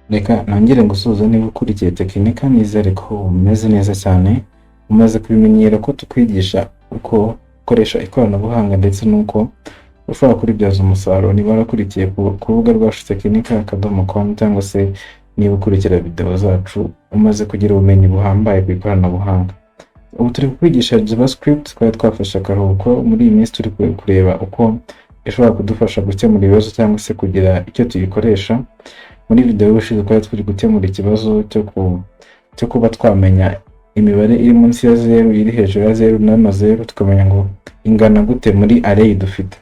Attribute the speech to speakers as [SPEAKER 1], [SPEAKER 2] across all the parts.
[SPEAKER 1] Reka nongere ngusuhuze niba ukurikiye Techinika, nizere ko umeze neza cyane, umaze kubimenyera ko tukwigisha uko ukoresha ikoranabuhanga ndetse n'uko ushobora kuribyaza umusaruro. Niba warakurikiye ku rubuga rwacu techinika.com cyangwa se niba ukurikira video zacu umaze kugira ubumenyi buhambaye ku ikoranabuhanga. Ubu turi kwigisha JavaScript, twari twafashe akaruhuko. Muri iyi minsi turi kureba uko ishobora kudufasha gukemura ibibazo cyangwa se kugira icyo tuyikoresha. Muri video y'ubushize twari turi gukemura ikibazo cyo kuba twamenya imibare iri munsi ya 0 iri hejuru ya 0 na 0 tukamenya ngo ingana gute muri array dufite.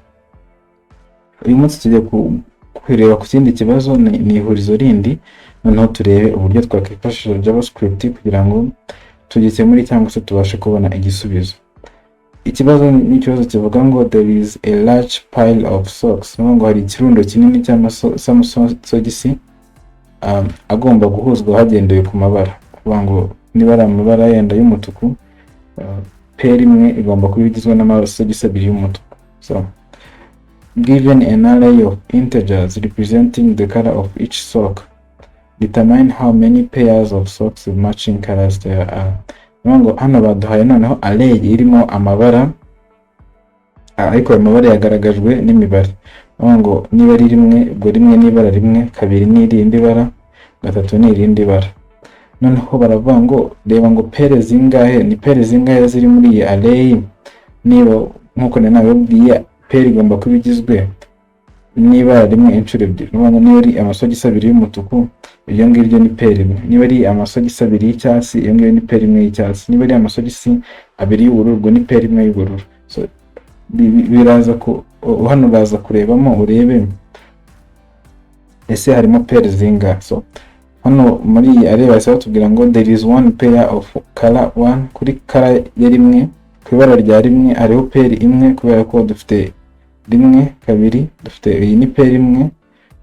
[SPEAKER 1] Uyu munsi tugiye kureba ku kindi kibazo, ni ihurizo rindi, noneho turebe uburyo twakwifashisha JavaScript kugira ngo tugikemure cyangwa se tubashe kubona igisubizo. Ikibazo ni ikibazo kivuga ngo there is a large pile of socks, ngo hari ikirundo kinini cy'amasogisi agomba guhuzwa hagendewe ku mabara. Kuvuga ngo niba ari amabara yenda y'umutuku, pair imwe igomba kuba igizwe n'amasogisi abiri y'umutuku. So given an array of integers representing the color of each sock, determine how many pairs of socks with matching colors there are. Ngo hano baduhaye noneho array irimo amabara, ariko amabara yagaragajwe n'imibare. Ngo niba ari rimwe, ubwo rimwe n'ibara rimwe, kabiri n'irindi bara, gatatu n'irindi bara. Noneho baravuga ngo reba ngo pair zingahe, ni pair zingahe ziri muri iyi array. Niba nkuko nababwiye pair igomba kuba igizwe n'ibara rimwe inshuro ebyiri. Ngo niba ari amasogisi abiri y'umutuku, iyo ngiryo ni pair imwe. Niba ari amasogisi abiri y'icyatsi, iyo ngiryo ni pair imwe y'icyatsi. Niba ari amasogisi abiri y'ubururu, ubwo ni pair imwe y'ubururu. So biraza ko hano baza kurebamo urebe ese harimo pair zingahe. So hano muri iyi array basa batubwira ngo there is one pair of color 1. Kuri color ya rimwe, ku ibara rya rimwe hariho pair imwe, kubera ko dufite rimwe, kabiri, dufite iyi ni pair imwe.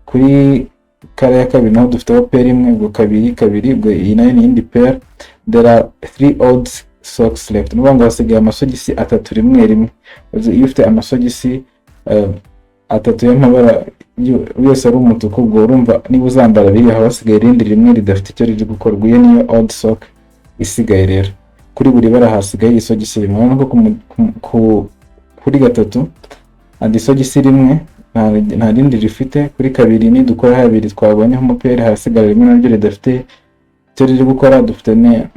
[SPEAKER 1] Kuri color ya kabiri naho dufiteho pair imwe, ubwo kabiri kabiri, ubwo iyi nayo ni indi pair. There are 3 odd socks left. Nuvuga ngo hasigaye amasogisi atatu rimwe rimwe. Iyo ufite amasogisi atatu y'amabara yose ari umutuku, ubwo urumva niba uzambara biri aho hasigaye irindi rimwe ridafite icyo riri gukorwa. Iyo niyo odd sock isigaye rero. Kuri buri bara hasigaye isogisi rimwe. Urabona ko kuri gatatu isogisi rimwe nta rindi rifite. Kuri kabiri ni dukora habiri twabonyeho umupira, hasigara rimwe naryo ridafite icyo riri gukora. Dufite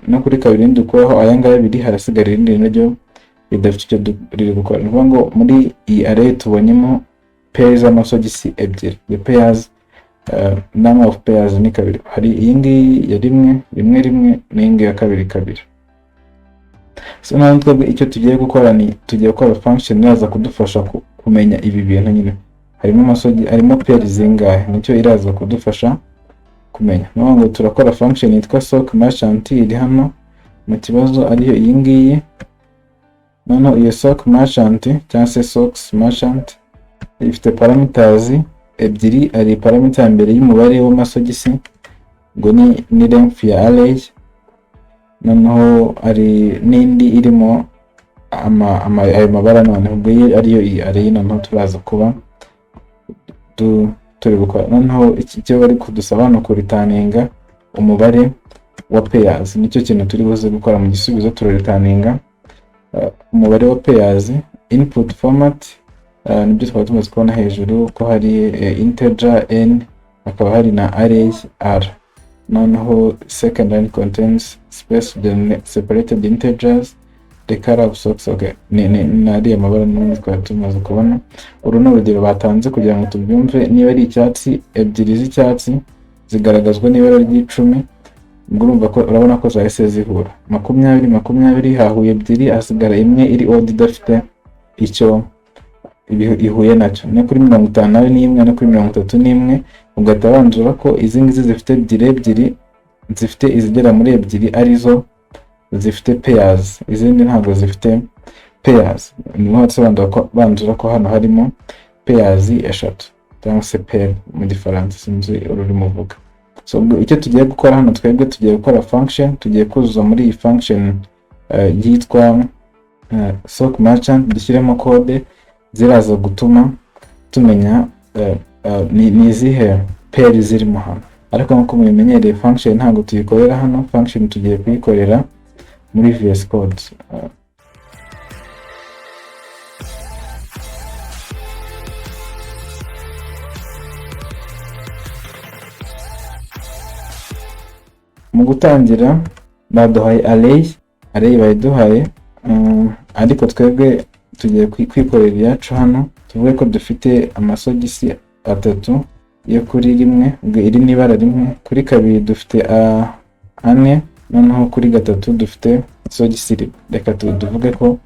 [SPEAKER 1] no kuri kabiri ni dukoraho aya ngaya abiri, harasigara irindi naryo ridafite icyo riri gukora. Nuvuga ngo muri iyi array tubonyemo pairs z'amasogisi ebyiri. The pairs number of pairs ni kabiri. Hari iyi ngiyi ya rimwe rimwe n'iyi ngiyi ya kabiri kabiri. So naho twebwe icyo tugiye gukora ni tugiye gukora function iraza kudufasha kumenya ibi bintu nyine. Harimo pair zingahe, nicyo iraza kudufasha kumenya. Nuvuga ngo turakora function yitwa sock merchant iri hano mu kibazo, ariyo iyi ngiyi. Noneho iyo sock merchant cyangwa se socks merchant ifite parameters ebyiri. Ari parameter mbere y'umubare w'amasogisi, ngo ni length ya array. Noneho ari n'indi irimo ayo mabara. Noneho ubwo ariyo iyi array noneho turaza kuba turi gukora. Noneho iki cyo bari kudusaba no kuritaninga umubare wa pairs. Nicyo kintu turi buze gukora mu gisubizo. Turaritaninga umubare wa pairs. Input format nibyo twaba tumaze kubona hejuru ko hari integer n, akaba hari na array r. Noneho second line contains space separated integers. The color of socks, okay, nari amabara n'ubundi twaba tumaze kubona. Uru ni urugero batanze kugira ngo tubyumve. Niba ari icyatsi, ebyiri z'icyatsi zigaragazwa n'ibara ry'icumi, ubwo urumva ko urabona ko zahise zihura. 20 hahuye ebyiri, hasigara imwe iri odd idafite icyo ihuye nacyo. No kuri 51 no kuri 31, ugahita wanzura ko izi ngizi zifite ebyiri, zifite izigera muri ebyiri arizo zifite pairs, izindi ntabwo zifite pairs. Niho banzura ko hano harimo pairs eshatu cyangwa se pair mu difference, sinzi ururimo uvuga. So icyo tugiye gukora hano, twebwe tugiye gukora function. Tugiye kuzuza muri iyi function yitwa sock merchant, dushyiremo code ziraza gutuma tumenya ni izihe pair zirimo hano. ariko nkuko mubimenyereye function ntabwo tuyikorera hano, function tugiye kuyikorera muri VS Code. Mu gutangira baduhaye array bayiduhaye, ariko twebwe tugiye kwikorera iyacu hano. Tuvuge ko dufite amasogisi atatu yo kuri rimwe, iri n'ibara rimwe, kuri kabiri dufite ane, noneho kuri gatatu dufite sogisi rimwe. Reka tuvuge ko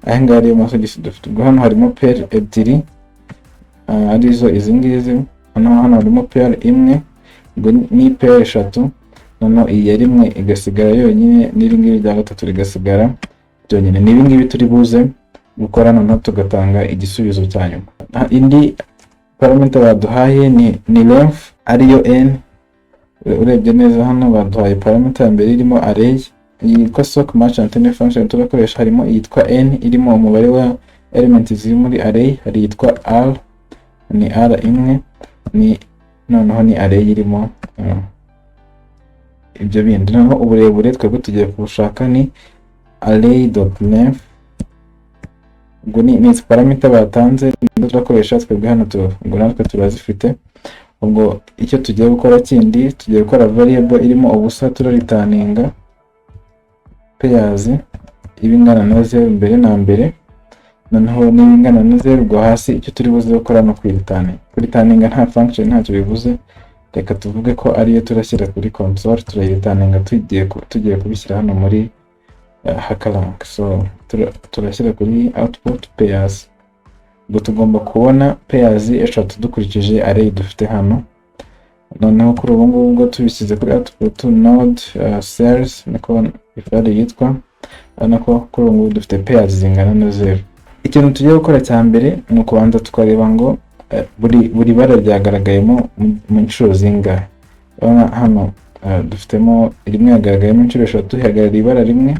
[SPEAKER 1] aya ngaya ariyo masogisi dufite. Ubwo hano harimo pair ebyiri arizo izi ngizi, hano harimo pair imwe, ubwo ni pair eshatu, noneho iyi ya rimwe igasigara yonyine, n'iri ngiri rya gatatu rigasigara byonyine. Ni ibi ngibi turi buze gukora, noneho tugatanga igisubizo cya nyuma. Indi parameter baduhaye ni length ariyo n. Urebye neza hano baduhaye parameter ya mbere irimo array yitwa sock match antenne function turakoresha, harimo iyitwa n irimo umubare wa element ziri muri array, hari yitwa r ni r imwe, noneho ni array irimo ibyo bindi. Noneho uburebure twebwe tugiye kubushaka ni array.length. ubwo ni parameter batanze turakoresha twebwe hano, ubwo natwe turazifite. ubwo icyo tugiye gukora kindi, tugiye gukora variable irimo ubusa, turaritaninga pairs ibingana na 0 mbere na mbere, noneho n'ibingana na 0 ubwo hasi. Icyo turi buze gukora no kuritaninga nta function ntacyo bivuze. Reka tuvuge ko ariyo turashyira kuri console, turayitaninga tugiye kubishyira hano muri HackerRank. So turashyira kuri output pairs. ubwo tugomba kubona pairs eshatu dukurikije array dufite hano. Noneho kuri ubu ngubu tubishyize kuri output node cells, niko ifari yitwa, nako kuri ubu ngubu dufite pairs zingana na 0. Ikintu tugiye gukora cya mbere ni ukubanza tukareba ngo buri bara ryagaragayemo mu nshuro zingahe. Hano dufitemo rimwe yagaragayemo inshuro eshatu, hagarariye ibara rimwe,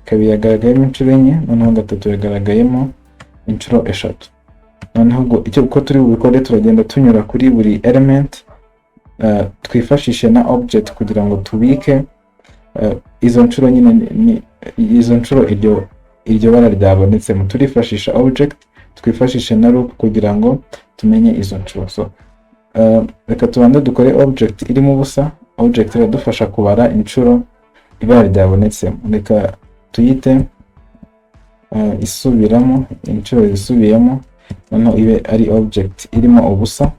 [SPEAKER 1] kabiri yagaragayemo inshuro enye, noneho gatatu yagaragayemo inshuro eshatu. Noneho uko turi bubikore, turagenda tunyura kuri buri element, twifashishe na object kugira ngo tubike izo nshuro nyine, izo nshuro iryo bara ryabonetsemo. Turifashisha object, twifashishe na loop kugira ngo tumenye izo nshuro. So reka tubanze dukore object irimo ubusa. Object iradufasha kubara inshuro ibara ryabonetsemo. Reka tuyite isubiramo, inshuro zisubiyemo, noneho ibe ari object irimo ubusa.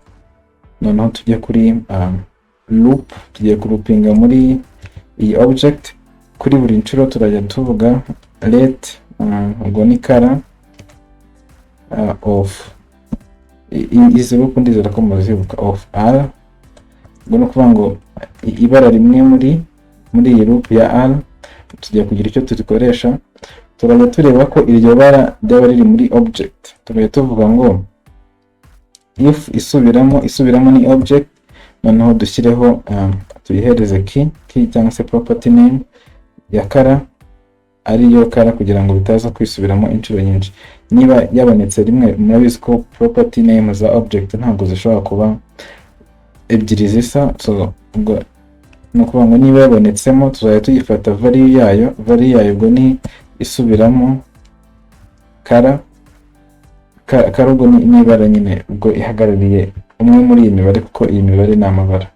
[SPEAKER 1] Noneho tujye kuri loop, tugiye kurupinga muri iyi object. Kuri buri nshuro turajya tuvuga let, ubwo ni color of izi loop ndizera ko muzibuka, of r. ubwo no kuvuga ngo ibara rimwe muri iyi loop ya r tugiye kugira icyo turikoresha. Turajya tureba ko iryo bara ryaba riri muri object, turajya tuvuga ngo if isubiramo ni object, noneho dushyireho tuyihereze key cyangwa se property name ya color ariyo color, kugira ngo bitaza kwisubiramo inshuro nyinshi. Niba yabonetse rimwe, murabizi ko property name za object ntabwo zishobora kuba ebyiri zisa. So ubwo no kuvuga ngo niba yabonetsemo tuzajya tuyifata value yayo ubwo ni isubiramo color ubwo ni ibara nyine, ubwo ihagarariye umwe muri iyi mibare, kuko iyi mibare ni amabara.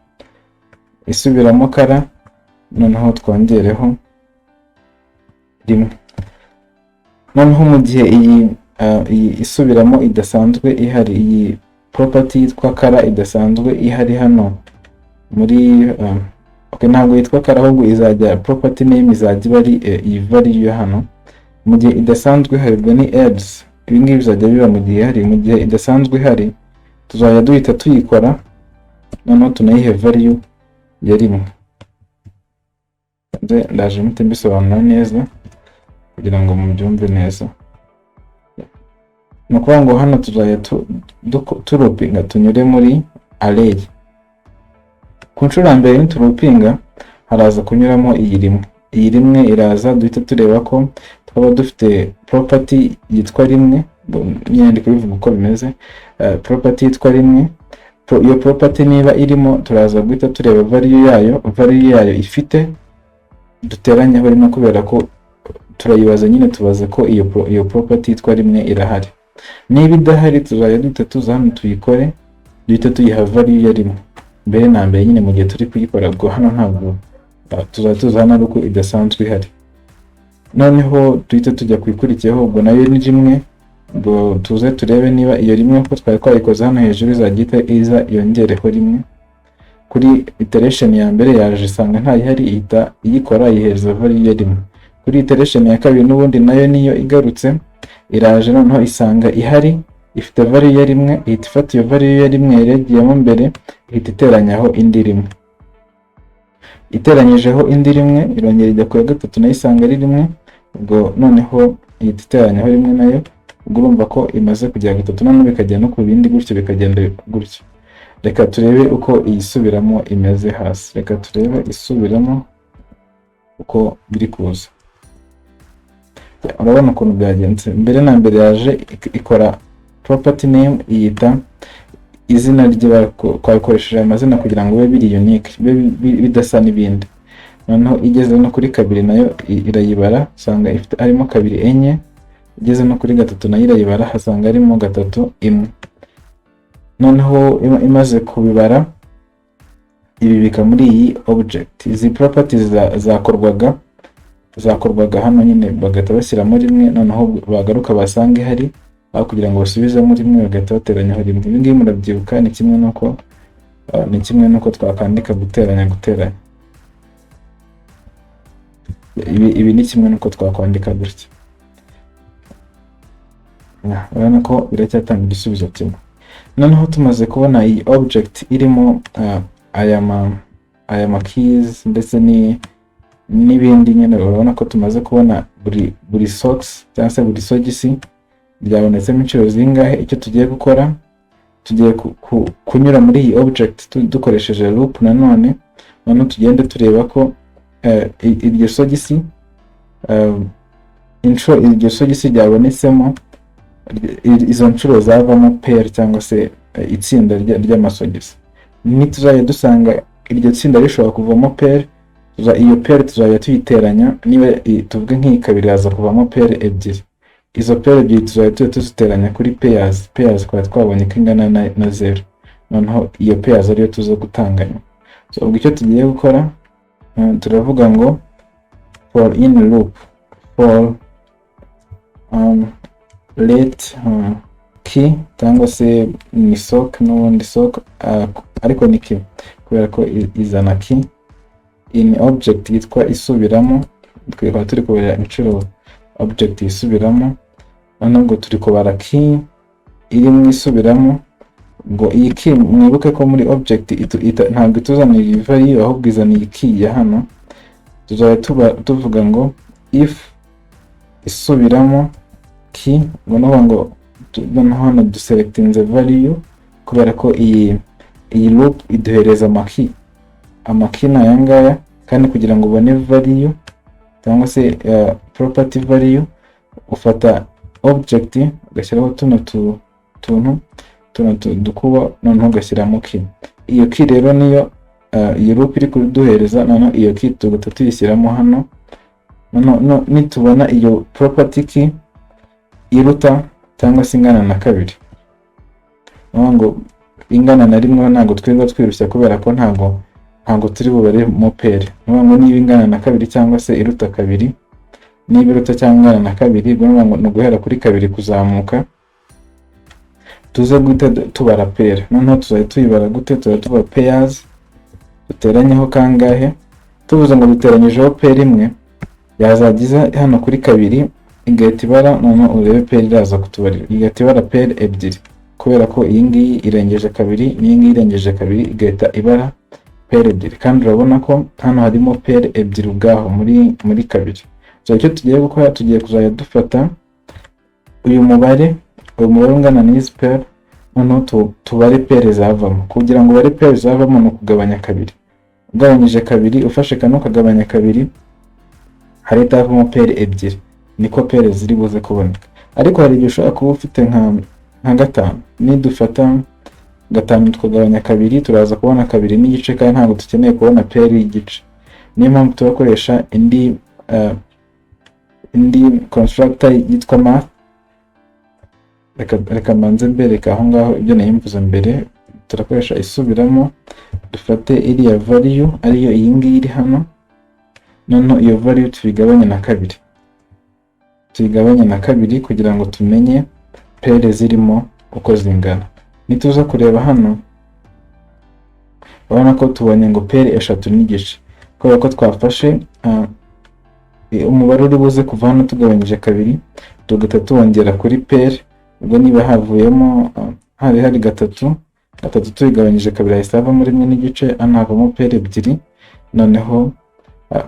[SPEAKER 1] Isubiramo color, noneho twongereho rimwe. Noneho mu gihe iyi isubiramo idasanzwe ihari, iyi property yitwa color idasanzwe ihari hano muri ntabwo yitwa color, ahubwo izajya property name izajya iba ari iyi value hano. Mu gihe idasanzwe ihari ubwo ni else. Ibi ngibi bizajya biba mu gihe ihari. Mu gihe idasanzwe ihari tuzajya duhita tuyikora, noneho tunayihe value ya rimwe. Ndaje mpite mbisobanura neza kugira ngo mubyumve neza. No kuvuga ngo hano tuzajya turupinga tunyure muri array. Ku nshuro mbere niturupinga haraza kunyuramo iyi rimwe iraza, duhita tureba ko twaba dufite property yitwa rimwe. Nyine ndi kubivuga uko bimeze. Property yitwa rimwe, iyo property niba irimo turaza guhita tureba value yayo ifite duteranyaho rimwe, kubera ko turayibaza nyine tubaze ko iyo property yitwa rimwe irahari. Niba idahari tuzajya duhita tuza hano tuyikore, duhita tuyiha value ya rimwe mbere na mbere nyine mu gihe turi kuyikora. Ubwo hano ntabwo tuzajya tuza hano ariko idasanzwe ihari. Noneho duhita tujya kuyikurikiyeho, ubwo nayo ni rimwe. Ubwo tuze turebe niba iyo rimwe ko twari twayikoze hano hejuru izagita iza yongereho rimwe. Kuri iteration ya mbere yaje isanga ntayihari, ihita iyikora yihereza value ya rimwe. Kuri iteration ya kabiri n'ubundi nayo niyo igarutse iraje noneho isanga ihari ifite value ya rimwe, ihita ifata iyo value ya rimwe yaragiyemo mbere ihita iteranyaho indi rimwe. Iteranyijeho indi rimwe irongera ijya ku ya gatatu nayo isanga ari rimwe. Ubwo noneho ihita iteranyaho rimwe nayo. Ubwo urumva ko imaze kujya gatatu, noneho bikagenda no ku bindi gutyo bikagenda gutyo. Reka turebe uko iyisubiramo imeze hasi. Reka turebe isubiramo uko biri kuza. Urabona ukuntu byagenze. Mbere na mbere yaje ikora property name, iyita izina twabikoresheje amazina kugira ngo bibe biri unique, bidasa n'ibindi. Noneho igeze no kuri kabiri nayo irayibara, usanga ifite arimo kabiri enye. Igeze no kuri gatatu nayo irayibara, hasanga arimo gatatu imwe. Noneho imaze kubibara ibibika muri iyi object. Izi properties zakorwaga hano nyine bagahita bashyiramo rimwe, noneho bagaruka basanga ihari aho kugira ngo basubizemo rimwe bagahita bateranyaho rimwe. Ibi ngibi murabyibuka ni kimwe nuko twakandika guteranya. Ibi ni kimwe nuko twakwandika gutya. Urabona ko biracyatanga igisubizo kimwe. Noneho tumaze kubona iyi object irimo aya keys ndetse n'ibindi nyine, urabona ko tumaze kubona buri socks cyangwa se buri sogisi byabonetsemo inshuro zingahe. Icyo tugiye gukora, tugiye kunyura muri iyi object dukoresheje loop. Noneho tugende tureba ko iryo sogisi iryo sogisi ryabonetsemo izo nshuro zavamo pair cyangwa se itsinda ry'amasogisi. Nituzajya dusanga iryo tsinda rishobora kuvamo pair, iyo pair tuzajya tuyiteranya. Niba tuvuge nk'iyi kabiri haza kuvamo pair ebyiri, izo pair ebyiri tuzajya tuziteranya kuri pairs kwa twabonye ko ingana na 0. Noneho iyo pairs ariyo tuza gutanganya. So ubwo icyo tugiye gukora turavuga ngo for in loop for let key cyangwa se ni sock n'ubundi sock ariko ni key kubera ko izana key in object yitwa isubiramo. Twikaba turi kubara inshuro object isubiramo, noneho ngo turi kubara key iri mu isubiramo. Ngo iyi key mwibuke ko muri object ntabwo ituzanira value ahubwo izana iyi key ya hano. Tuzajya tuvuga ngo if isubiramo key, ngo hano duselectinze value kubera ko iyi loop iduhereza amaki na yangaya, kandi kugira ngo ubone value cyangwa se property value ufata object ugashyiraho tuno dukuba, noneho ugashyiramo key. Iyo key rero niyo iyo loop iri kuduhereza. Noneho iyo key tugahita tuyishyiramo hano. Noneho nitubona iyo property key iruta cyangwa se ingana na kabiri, ngo ingana na rimwe ntabwo twirushya kubera ko ntabwo turi bubare mu pair. Ngo niba ingana na kabiri cyangwa se iruta kabiri, niba iruta cyangwa ingana na kabiri, ngo ni guhera kuri kabiri kuzamuka. Tuze guhita tubara pair. Noneho tuzajya tuyibara gute? Tuzajya tuba pairs duteranyeho kangahe. Tuvuze ngo duteranyijeho pair imwe, yazagiza hano kuri kabiri igahita ibara. Noneho urebe pair iraza kutubarira, igahita ibara pair ebyiri kubera ko iyi ngiyi irengeje kabiri n'iyi ngiyi irengeje kabiri, igahita ibara pair ebyiri. Kandi urabona ko hano harimo pair ebyiri ubwaho muri kabiri. So icyo tugiye gukora, tugiye kuzajya dufata uyu mubare ungana n'izi pair, noneho tubare pair zavamo. Kugira ngo ubare pair zavamo ni ukugabanya kabiri. Ugabanyije kabiri ufashe kano ukagabanya kabiri, harita havamo pair ebyiri, niko pair ziri buze kuboneka. Ariko hari igihe ushobora kuba ufite nka gatanu. Nidufata gatanu tukagabanya kabiri, turaza kubona kabiri n'igice kandi ntabwo dukeneye kubona pair y'igice. Niyo mpamvu turakoresha indi constructor yitwa math. Reka mbanze mbereka aho ngaho ibyo nayimvuze mbere. Turakoresha isubiramo, dufate iriya value ariyo iyi ngiyi iri hano, noneho iyo value tuyigabanye na kabiri kugira ngo tumenye pair zirimo uko zingana. Nituza kureba hano urabona ko tubonye ngo pair 3 n'igice, kubera ko twafashe umubare uri buze kuva hano tugabanyije kabiri tugahita tuwongera kuri pair. Ubwo niba havuyemo hari gatatu tuyigabanyije kabiri hahise havamo 1 n'igice, hano havamo pair 2, noneho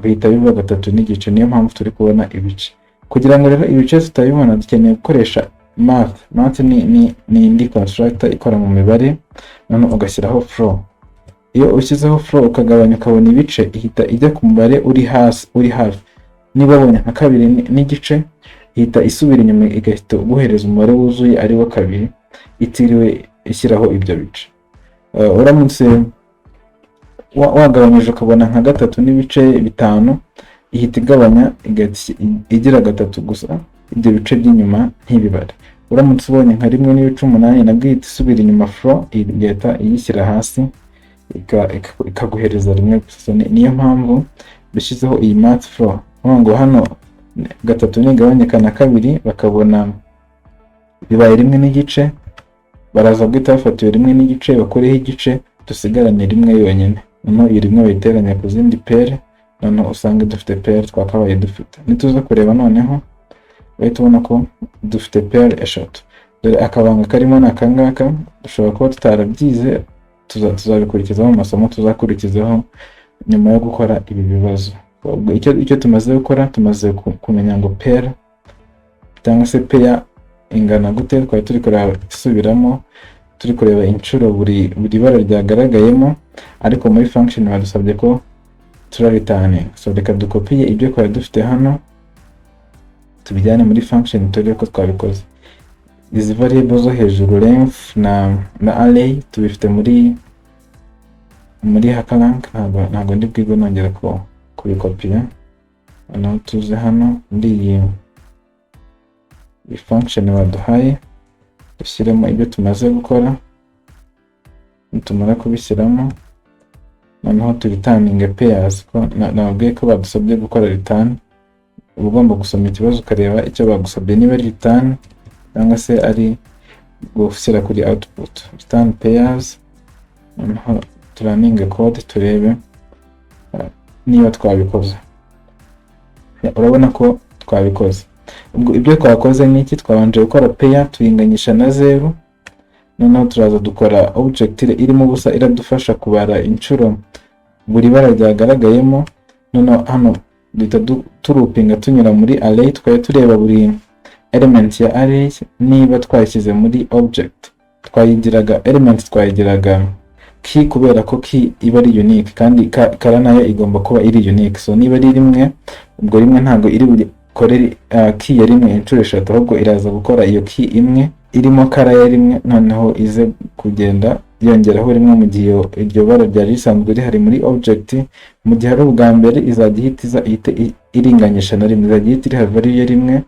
[SPEAKER 1] bihita biba 3 n'igice. Niyo mpamvu turi kubona ibice. Kugira ngo rero ibice tutabibona dukeneye gukoresha math ni indi constructor ikora mu mibare, none ugashyiraho flow. Iyo ushyizeho flow ukagabanya ukabona ibice, ihita ijya ku mubare uri hafi. Niba ubonye nka 2 n'igice, ihita isubira inyuma igahita guhereza umubare wuzuye ari wo 2, itiriwe ishyiraho ibyo bice. Uramutse wagabanyije ukabona nka 3 n'ibice 5, ihita igabanya igira 3 gusa, ibyo bice by'inyuma ntibibare. Uramutse ubonye nka 1 n'ibice 8, nabwo ihita isubira inyuma flow igahita iyishyira hasi ikaguhereza 1 gusa. Niyo mpamvu bishyizeho iyi math flow. Ngo hano 3 nigabanyika na 2 bakabona bibaye 1 n'igice, baraza guhita bafata iyo 1 n'igice bakoreho igice, dusigarane 1 yonyine. Noneho iyo 1 bayiteranya ku zindi pair, noneho usanga dufite pair twakabaye dufite. Nituza kureba noneho bahita ubona ko dufite pair 3. Dore akabanga karimo nakangaka dushobora kuba tutarabyize, tuzabikurikizaho mu masomo tuzakurikizaho nyuma yo gukora ibi bibazo. Ubwo icyo tumaze gukora, tumaze kumenya ngo pair cyangwa se pair ingana gute. Twari turi kureba isubiramo, turi kureba inshuro buri bara ryagaragayemo, ariko muri function badusabye ko turaritane. So reka dukopiye ibyo twari dufite hano tubijyane muri function turebe ko twabikoze. Izi variable zo hejuru length na array tubifite muri HackerRank, ntabwo ndi bwige nongera kubikopiya. Noneho tuze hano muri iyi function baduhaye, dushyiremo ibyo tumaze gukora. Nitumara kubishyiramo, noneho turitaninge pairs, ko nabwiye ko badusabye gukora return. Uba ugomba gusoma ikibazo ukareba icyo bagusabye, niba ari return cyangwa se ari gushyira kuri output. Return pairs, noneho turaninge code turebe niba twabikoze. Urabona ko twabikoze. Ubwo ibyo twakoze ni iki? Twabanje gukora pair tuyinganyisha na 0, noneho turaza dukora object irimo ubusa iradufasha kubara inshuro buri bara ryagaragayemo. Noneho hano duhita turupinga tunyura muri array, twari tureba buri element ya array niba twashyize muri object. Twayigiraga element, twayigiraga key kubera ko key iba ari unique, kandi kara nayo igomba kuba iri unique. So niba ari 1, ubwo 1 ntago iri bukore key ya 1 inshuro 3, ahubwo iraza gukora iyo key imwe irimo kara ya 1, noneho ize kugenda yongeraho 1 mu gihe iryo bara ryari risanzwe rihari muri object. Mu gihe ari ubwa mbere izajya ihita iringanyisha na 1, izajya ihita iriha value ya 1.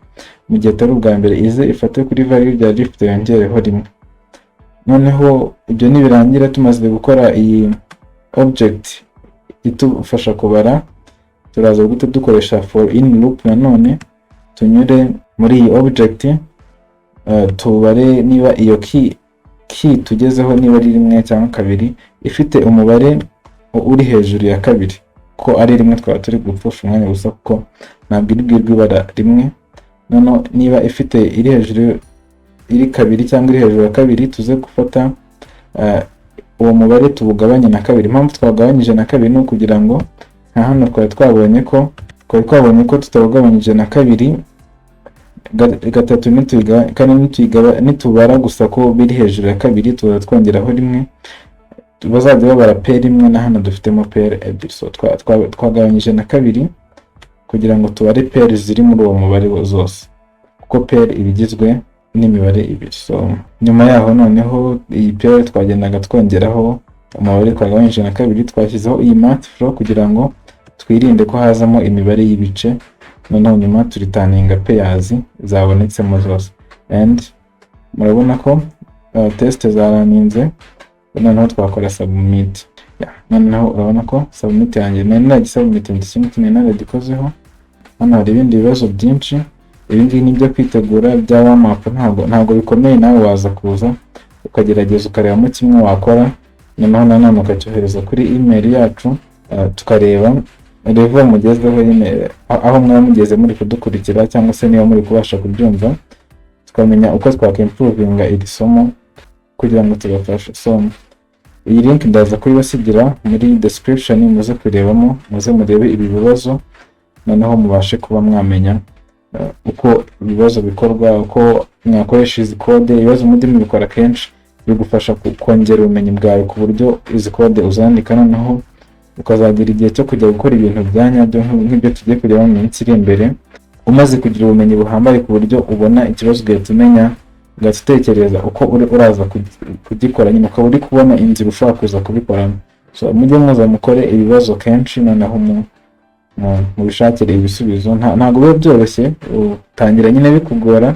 [SPEAKER 1] Mu gihe atari ubwa mbere ize ifate kuri value ryari rifite yongereho 1. Noneho ibyo nibirangira tumaze gukora iyi object itufasha kubara, turaza guhita dukoresha for in loop. Nanone tunyure muri iyi object, tubare niba iyo key tugezeho niba ari 1 cyangwa 2 ifite umubare uri hejuru ya 2, ko ari 1 twaba turi gupfusha umwanya gusa kuko ntabwo iri bwirwe ibara 1. Noneho niba ifite iri hejuru iri 2 cyangwa iri hejuru ya 2, tuze gufata uwo mubare tubugabanye na 2. Impamvu twagabanyije na 2 ni kugira ngo nka hano twabonye ko tutagabanyije na 2, 3 kandi nitubara gusa ko biri hejuru ya 2 tuza twongeraho 1, bazajya babara pair 1 na hano dufitemo pair 2. So twagabanyije na 2 kugira ngo tubare pair ziri muri uwo mubare zose, kuko pair ibigizwe n'imibare ibiri. So nyuma yaho noneho iyi period twagendaga twongeraho umubare twagabanyije na kabiri, twashyizeho iyi math flow kugira ngo twirinde ko hazamo imibare y'ibice. Noneho nyuma turitaninga pairs zabonetsemo zose, and murabona ko test zaraninze. Noneho twakora submit. Noneho urabona ko submit yanjye nari nagisubmitinze kimwe kinini naragikozeho. Hano hari ibindi bibazo byinshi, ibindi nibyo kwitegura bya warm-up, ntabwo bikomeye, nawe waza kuza ukagerageza ukarebamo kimwe wakora. Noneho nanone ukacyohereza kuri email yacu, tukareba level mugezeho nyine, aho mwaba mugeze muri kudukurikira cyangwa se niba muri kubasha kubyumva, tukamenya uko twakimprovinga iri somo kugira ngo tubafashe. So iyi link ndaza kubibasigira muri description, muze kurebamo, muze murebe ibi bibazo, noneho mubashe kuba mwamenya uko ibibazo bikorwa, uko mwakoresha izi code. Ibibazo muri mubikora kenshi bigufasha kongera ubumenyi bwawe ku buryo izi code uzandika, noneho ukazagira igihe cyo kujya gukora ibintu byanyabyo nk'ibyo tugiye kureba mu minsi iri imbere, umaze kugira ubumenyi buhambaye ku buryo ubona ikibazo ugahita umenya, ugahita utekereza uko uraza kugikora, nyine ukaba uri kubona inzira ushobora kuza kubikoramo. So mujye muza mukore ibibazo kenshi, noneho mubishakire ibisubizo. Ntabwo biba byoroshye, utangira nyine bikugora,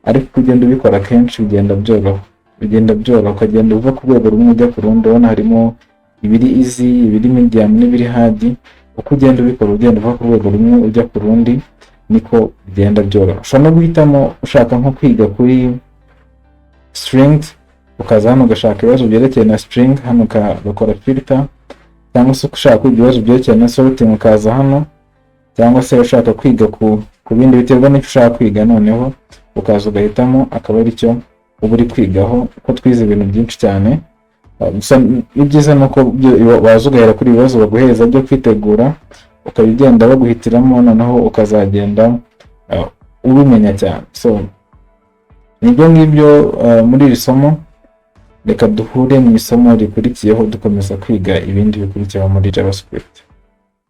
[SPEAKER 1] ariko kugenda ubikora kenshi bigenda byoroha, ukagenda uva ku rwego rumwe ujya ku rundi. Ubona harimo ibiri easy, ibiri medium n'ibiri hard. Uko ugenda ubikora ugenda uva ku rwego rumwe ujya ku rundi, niko bigenda byoroha. Ushobora no guhitamo ushaka nko kwiga kuri string, ukaza hano ugashaka ibibazo byerekeye na string, hano ugakora filter. Cyangwa se ushaka kwiga ibibazo byerekeye na sorting, ukaza hano. Cyangwa se ushaka kwiga ku bindi biterwa n'icyo ushaka kwiga, noneho ukaza ugahitamo, akaba ari cyo uba uri kwigaho. Ko twize ibintu byinshi cyane, gusa ibyiza ni uko waza ugahera kuri ibibazo baguhereza byo kwitegura, ukabigenda baguhitiramo, noneho ukazagenda ubimenya cyane. So nibyo ngibyo muri iri somo. Reka duhure mu isomo rikurikiyeho dukomeza kwiga ibindi bikurikiyeho muri JavaScript.